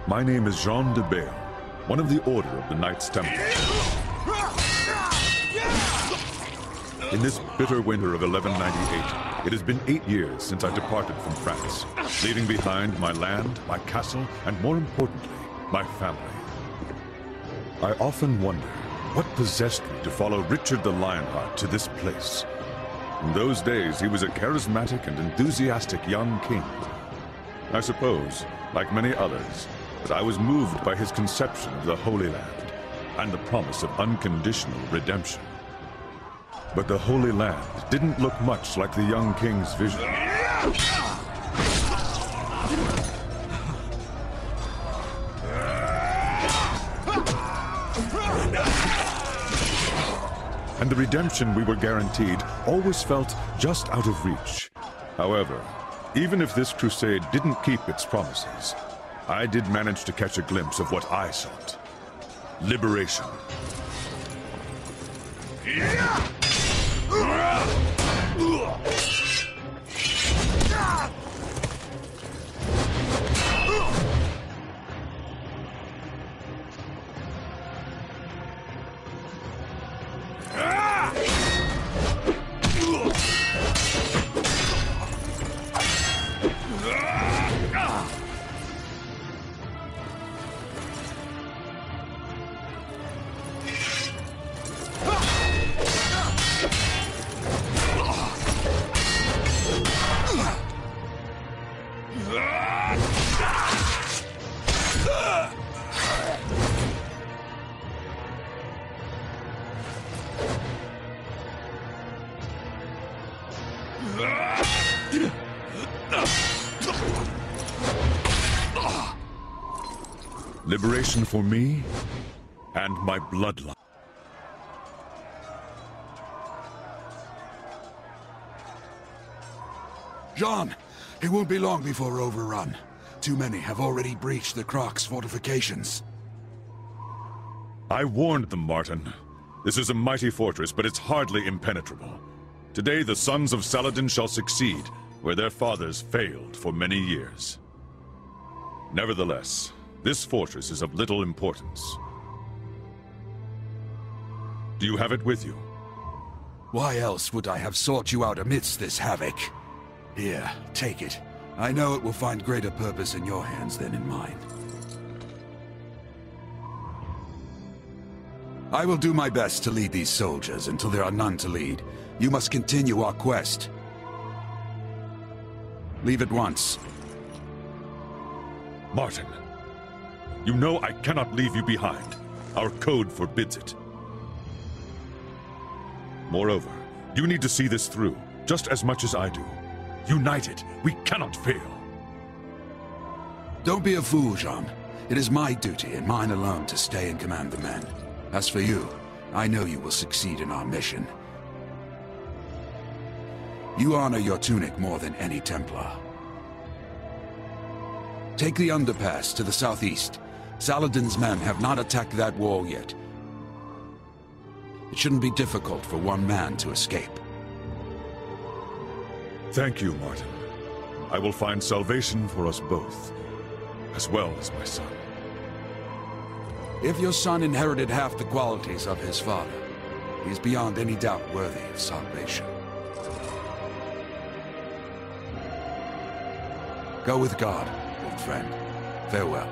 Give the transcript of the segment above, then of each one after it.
My name is Jean de Bale, one of the Order of the Knights Templar. In this bitter winter of 1198, it has been 8 years since I departed from France, leaving behind my land, my castle, and more importantly, my family. I often wonder what possessed me to follow Richard the Lionheart to this place. In those days, he was a charismatic and enthusiastic young king. I suppose, like many others, that I was moved by his conception of the Holy Land and the promise of unconditional redemption. But the Holy Land didn't look much like the young king's vision. And the redemption we were guaranteed always felt just out of reach. However, even if this crusade didn't keep its promises, I did manage to catch a glimpse of what I sought. Liberation. Liberation for me and my bloodline. Jean, it won't be long before we're overrun. Too many have already breached the Croc's fortifications. I warned them, Martin. This is a mighty fortress, but it's hardly impenetrable. Today the sons of Saladin shall succeed, where their fathers failed for many years. Nevertheless, this fortress is of little importance. Do you have it with you? Why else would I have sought you out amidst this havoc? Here, take it. I know it will find greater purpose in your hands than in mine. I will do my best to lead these soldiers until there are none to lead. You must continue our quest. Leave at once. Martin, you know I cannot leave you behind. Our code forbids it. Moreover, you need to see this through, just as much as I do. United, we cannot fail. Don't be a fool, Jean. It is my duty and mine alone to stay and command the men. As for you, I know you will succeed in our mission. You honor your tunic more than any Templar. Take the underpass to the southeast. Saladin's men have not attacked that wall yet. It shouldn't be difficult for one man to escape. Thank you, Martin. I will find salvation for us both, as well as my son. If your son inherited half the qualities of his father, he is beyond any doubt worthy of salvation. Go with God, old friend. Farewell.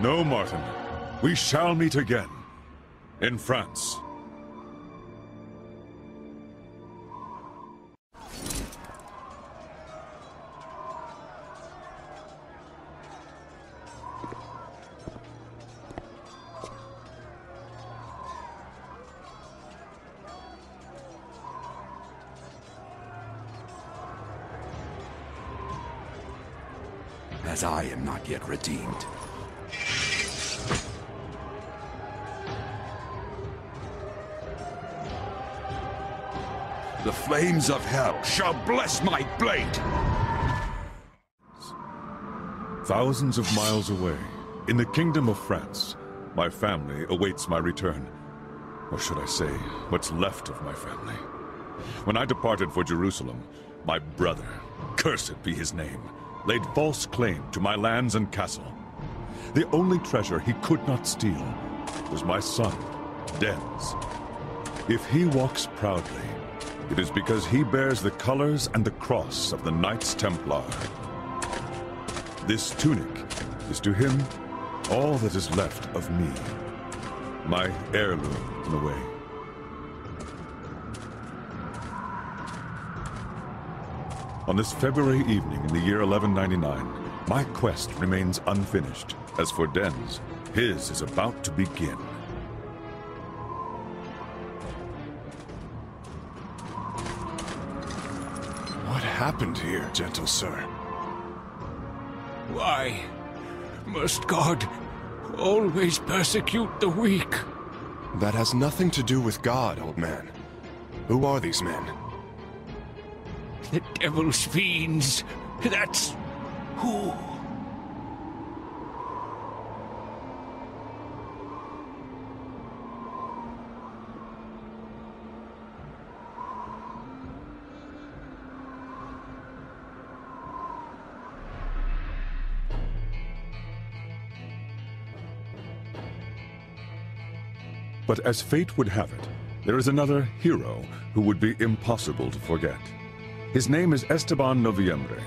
No, Martin. We shall meet again. In France. As I am not yet redeemed. The flames of hell shall bless my blade! Thousands of miles away, in the Kingdom of France, my family awaits my return. Or should I say, what's left of my family. When I departed for Jerusalem, my brother, cursed be his name, laid false claim to my lands and castle. the only treasure he could not steal, was my son, Dens. If he walks proudly, it is because he bears the colors and the cross of the Knights Templar. This tunic is to him all that is left of me, my heirloom in a way. On this February evening in the year 1199, my quest remains unfinished. As for Dens, his is about to begin. What happened here, gentle sir? Why must God always persecute the weak? That has nothing to do with God, old man. Who are these men? The devil's fiends. That's who. But as fate would have it, there is another hero who would be impossible to forget. His name is Esteban Noviembre,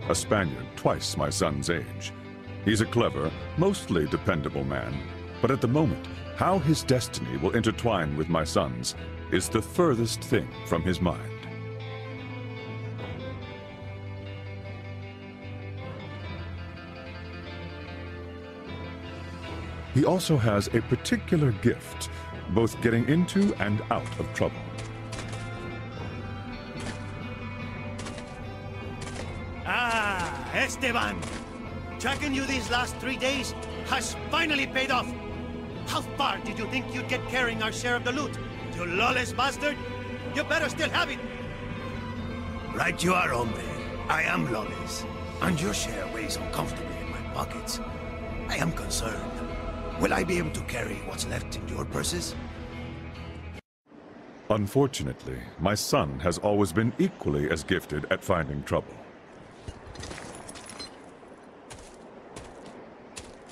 a Spaniard twice my son's age. He's a clever, mostly dependable man, but at the moment, how his destiny will intertwine with my son's is the furthest thing from his mind. He also has a particular gift, both getting into and out of trouble. Ah, Esteban! Tracking you these last 3 days has finally paid off. How far did you think you'd get carrying our share of the loot? You lawless bastard! You better still have it! Right you are, hombre. I am lawless. And your share weighs uncomfortably in my pockets. I am concerned. Will I be able to carry what's left in your purses? Unfortunately, my son has always been equally as gifted at finding trouble.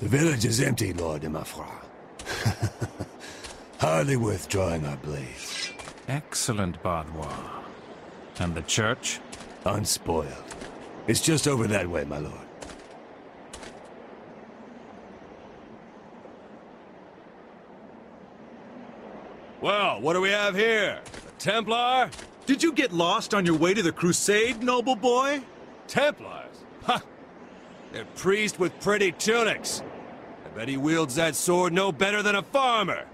The village is empty, Lord de Mafra. Hardly worth drawing our blades. Excellent, Benoit. And the church? Unspoiled. It's just over that way, my lord. Well, what do we have here? A Templar? Did you get lost on your way to the Crusade, noble boy? Templars? Ha! They're priests with pretty tunics. I bet he wields that sword no better than a farmer.